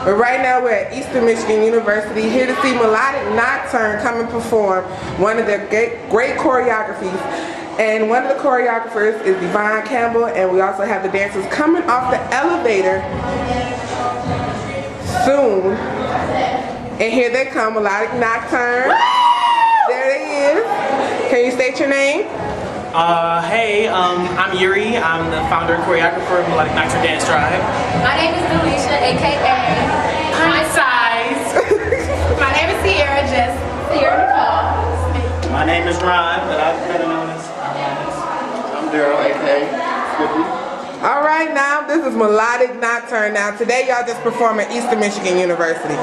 But right now we're at Eastern Michigan University, here to see Melodic Nocturne come and perform one of their great choreographies. And one of the choreographers is Devon Campbell, and we also have the dancers coming off the elevator soon. And here they come, Melodic Nocturne. There they is. Can you state your name? Hey, I'm Yuri. I'm the founder and choreographer of Melodic Nocturne Dance Tribe. My name is Alicia, aka My Size. My name is Sierra, just Sierra Nicole. My name is Ron, but I'm better known as I'm Daryl, aka Slippy. All right, now this is Melodic Nocturne. Now today y'all just performed at Eastern Michigan University.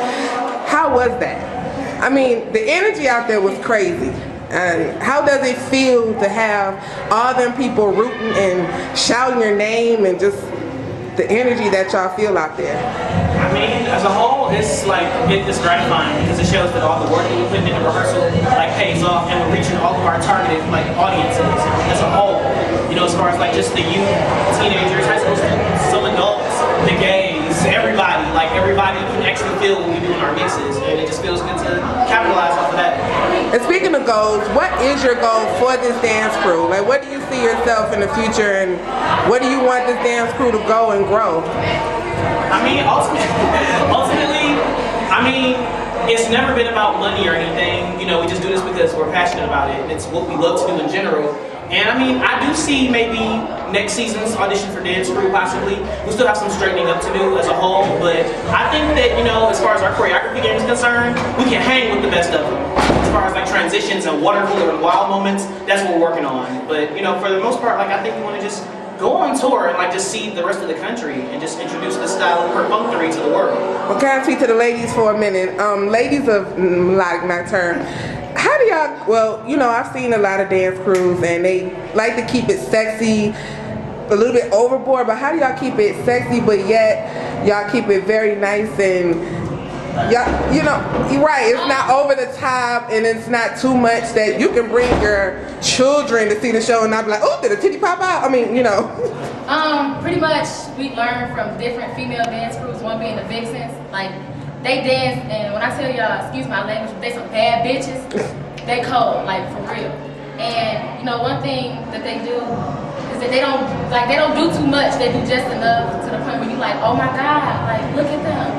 How was that? I mean, the energy out there was crazy. And how does it feel to have all them people rooting and shouting your name and just the energy that y'all feel out there? I mean, as a whole, it's like, it's gratifying because it shows that all the work that we put into rehearsal like pays off, and we're reaching all of our targeted like audiences as a whole. You know, as far as like just the youth, teenagers, high school students, some adults, the gays, everybody. Like everybody can actually feel what we do in our mixes, and it just feels good to capitalize off of that. And speaking of goals, what is your goal for this dance crew? Like, what do you see yourself in the future, and what do you want this dance crew to go and grow? I mean, ultimately, I mean, it's never been about money or anything. You know, we just do this because we're passionate about it. It's what we love to do in general. And I mean, I do see maybe next season's audition for dance crew possibly. We still have some straightening up to do as a whole, but I think that, you know, as far as our choreography game is concerned, we can hang with the best of them. As far as like transitions and water cooler and wild moments, that's what we're working on. But, you know, for the most part, like I think we want to just go on tour and like just see the rest of the country and just introduce the style of perfunctory to the world. Well, can I speak to the ladies for a minute? Ladies of Melodic Nocturne, how do y'all, well, you know, I've seen a lot of dance crews and they like to keep it sexy, a little bit overboard, but how do y'all keep it sexy but yet y'all keep it very nice and y'all, you know, you're right, it's not over the top and it's not too much that you can bring your children to see the show and not be like, oh, did a titty pop out? I mean, you know. Pretty much we learned from different female dance crews, one being the Vixens. Like, they dance, and when I tell y'all, excuse my language, but they some bad bitches, they cold, like for real. And you know, one thing that they do is that they don't do too much, they do just enough to the point where you like, oh my God, like look at them.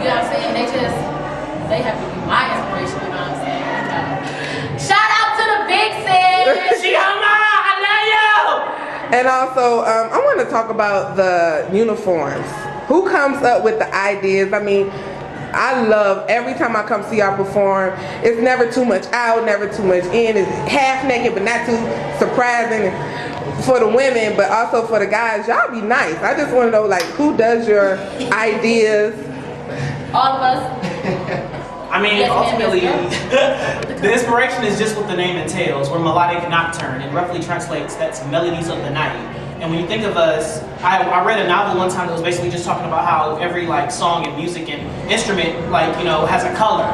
You know what I'm saying? They have to be my inspiration, you know what I'm saying? Shout out to the Vixens! She on my, I love you! And also, I want to talk about the uniforms. Who comes up with the ideas? I mean, I love every time I come see y'all perform. It's never too much out, never too much in. It's half naked, but not too surprising for the women, but also for the guys. Y'all be nice. I just want to know, like, who does your ideas? All of us. I mean, ultimately, the inspiration is just what the name entails. We're Melodic Nocturne, and roughly translates, that's melodies of the night. And when you think of us, I read a novel one time that was basically just talking about how every like song and music and instrument, like, you know, has a color.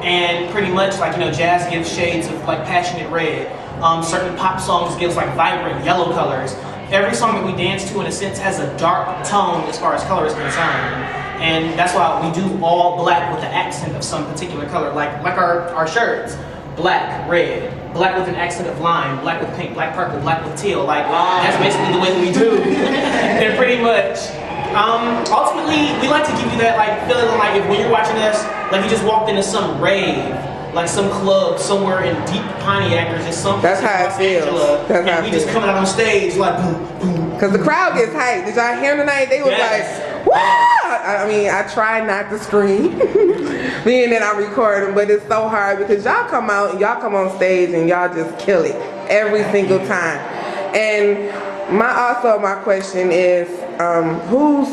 And pretty much like, you know, jazz gives shades of like passionate red. Certain pop songs gives like vibrant yellow colors. Every song that we dance to in a sense has a dark tone as far as color is concerned. And that's why we do all black with the accent of some particular color, like our shirts. Black, red, black with an accent of lime, black with pink, black purple, black with teal. Like, that's basically the way that we do. And pretty much, ultimately, we like to give you that like feeling like if when you're watching us, like you just walked into some rave, like some club somewhere in deep Pontiac or just something. That's how it feels. That's how we just coming out on stage like boom, boom. Because the crowd gets hyped. Did y'all hear tonight? They was like, wah! I mean, I try not to scream, being that I record them, but it's so hard because y'all come out and y'all come on stage and y'all just kill it every single time. And my question is, who's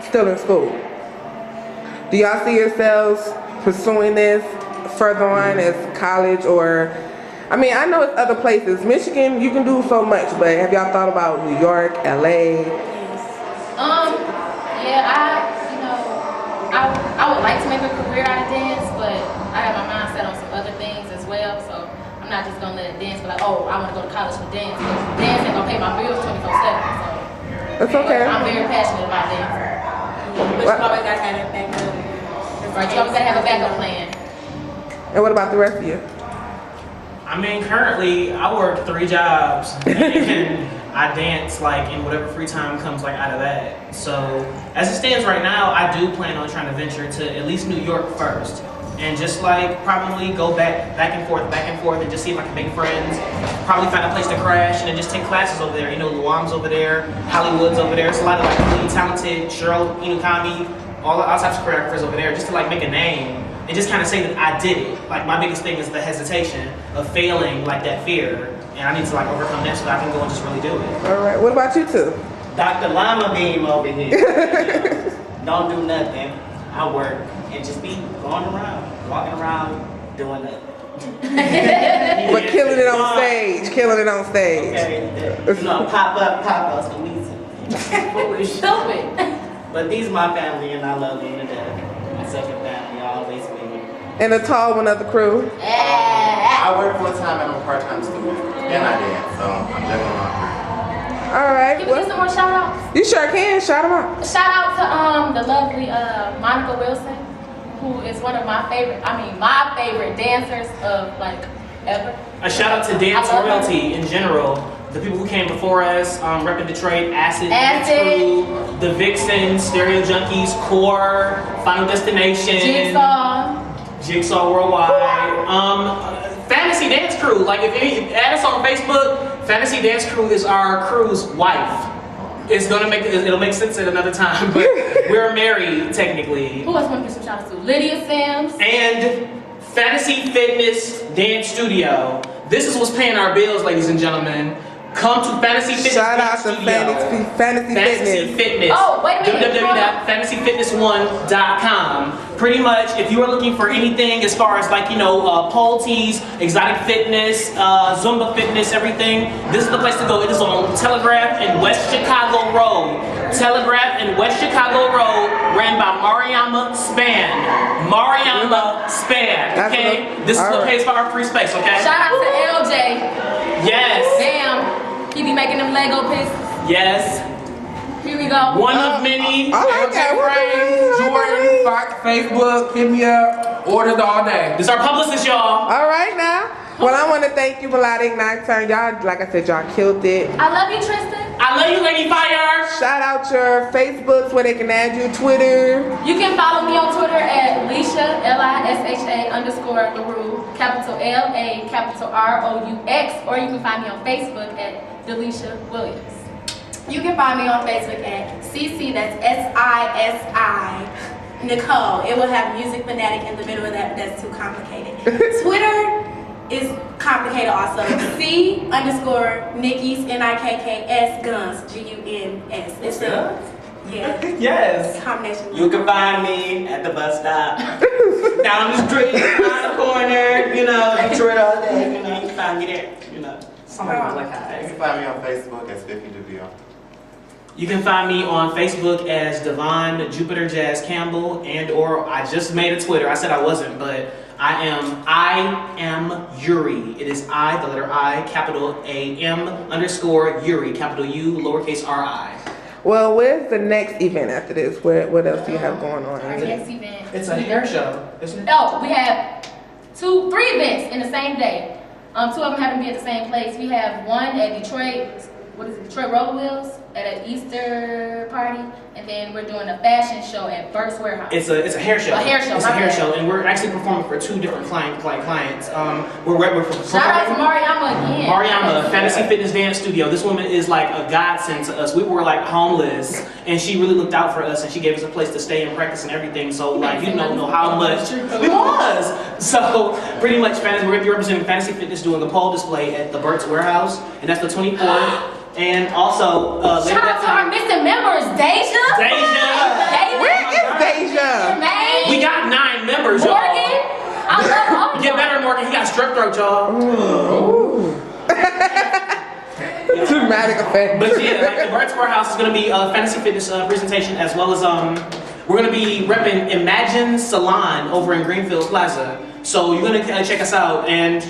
still in school? Do y'all see yourselves pursuing this further on as college or, I mean, I know it's other places. Michigan, you can do so much, but have y'all thought about New York, LA? Yeah, I would like to make a career out of dance, but I have my mind set on some other things as well, so I'm not just gonna let dance be like, oh, I wanna go to college for dance, because dance ain't gonna pay my bills 24/7, so. That's okay. I'm very passionate about dance. But you always gotta have that backup. Right, you always gotta have a backup plan. And what about the rest of you? I mean, currently I work 3 jobs and I dance like in whatever free time comes like out of that. So as it stands right now, I do plan on trying to venture to at least New York first. And just like probably go back and forth, and just see if I can make friends. Probably find a place to crash and then just take classes over there. You know, Luam's over there, Hollywood's over there. It's a lot of like really talented Cheryl Inukami, all types of choreographers over there, just to like make a name and just kind of say that I did it. Like my biggest thing is the hesitation of failing, like that fear, and I need to like overcome that so that I can go and just really do it. All right. What about you two? Dr. Lama Beam over here. Don't do nothing. I work and just be going around, walking around, doing nothing. But killing it on stage. Killing it on stage. Okay, you know, pop up, squeeze. Stupid. But these are my family and I love them to death. My second family, always with me. And the tall one of the crew. I work full time and I'm a part-time student. And I dance, so I'm definitely on crew. All right. Can we do some more shout outs? You sure can. Shout them out. Shout out to the lovely Monica Wilson, who is one of my favorite dancers of like ever. A shout out to Dance I love Royalty in general. The people who came before us, repping Detroit, Acid, Dance Crew, the Vixens, Stereo Junkies, Core, Final Destination, Jigsaw Worldwide, Fantasy Dance Crew. Like if you add us on Facebook, Fantasy Dance Crew is our crew's wife. It'll make sense at another time, but we're married technically. Who else want to give some shout outs to? Lydia Sims. And Fantasy Fitness Dance Studio. This is what's paying our bills, ladies and gentlemen. Come to Fantasy Fitness Shout Dance out to Studio. Fantasy Fitness. Oh, wait a minute. www.fantasyfitness1.com. Pretty much, if you are looking for anything as far as like, you know, pole tees, exotic fitness, Zumba fitness, everything, this is the place to go. It is on Telegraph and West Chicago Road. Telegraph and West Chicago Road, ran by Mariama Span. Okay? This is what pays for our free space, okay? Shout out to LJ. Yes. Damn. He be making them Lego pieces. Yes. Here we go. One of many. I like that. Jordan, Fox, Facebook, hit me up, orders all day. This is our publicist, y'all. All right now. Well, I want to thank you, Melodic Nocturne. Y'all, like I said, y'all killed it. I love you, Tristan. I love you, Lady Fire. Shout out your Facebooks where they can add you, Twitter. You can follow me on Twitter at Lisha, LISHA_LaRue, capital LA, capital ROUX, or you can find me on Facebook at Delisha Williams. You can find me on Facebook at CC, that's SISI, Nicole. It will have Music Fanatic in the middle of that, but that's too complicated. Twitter is complicated also. C_Nikki's NIKKS Guns, GUNS. It's a, yeah. Yes. Combination. You can find me at the bus stop, down the street, around the corner, you know, Detroit all day, you know, you can find me there, you know. Somebody was like, You hi. can find me on Facebook as Spiffy DeVille. You can find me on Facebook as Devon Jupiter Jazz Campbell, and or I just made a Twitter. I said I wasn't, but I am Yuri. It is I, the letter I, capital AM_Yuri, capital U, lowercase RI. Well, where's the next event after this? What else do you have going on? Our next event. It's a hair show, isn't it? No, we have 3 events in the same day. 2 of them happen to be at the same place. We have one at Detroit, Detroit Roller Wheels at an Easter party, and then we're doing a fashion show at Burt's Warehouse. It's a hair show. A hair show. It's a hair show, and we're actually performing for 2 different clients. We're performing. Shout out to Mariama again. Mariama, Fantasy Fitness Dance Studio. This woman is like a godsend to us. We were like homeless, and she really looked out for us, and she gave us a place to stay and practice and everything. So like, you don't know how much we was. So pretty much, we're going to be representing Fantasy Fitness doing a pole display at the Burt's Warehouse, and that's the 24th. And also, shout out to our missing members, Deja. Where is Deja? We got 9 members, y'all. Morgan. I love all of Get better, Morgan. He got strep throat, y'all. Dramatic effect. But yeah, like the Burt's Warehouse is going to be a fantasy fitness presentation, as well as we're going to be repping Imagine Salon over in Greenfield Plaza. So you're going to check us out, and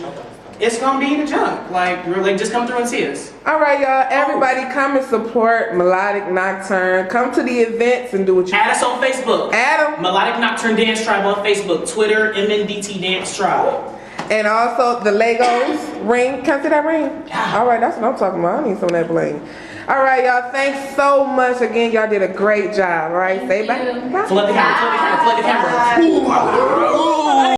it's gonna be the junk. Like, just come through and see us. All right, y'all. Everybody, come and support Melodic Nocturne. Come to the events and do what you. Add us on Facebook. Add 'em. Melodic Nocturne Dance Tribe on Facebook. Twitter, MNDT Dance Tribe. And also the Legos ring. Come see that ring? All right, that's what I'm talking about. I need some of that bling. All right, y'all. Thanks so much again. Y'all did a great job. All right, say bye. you. Bye. Flood the camera. Flood the camera. Flood the camera.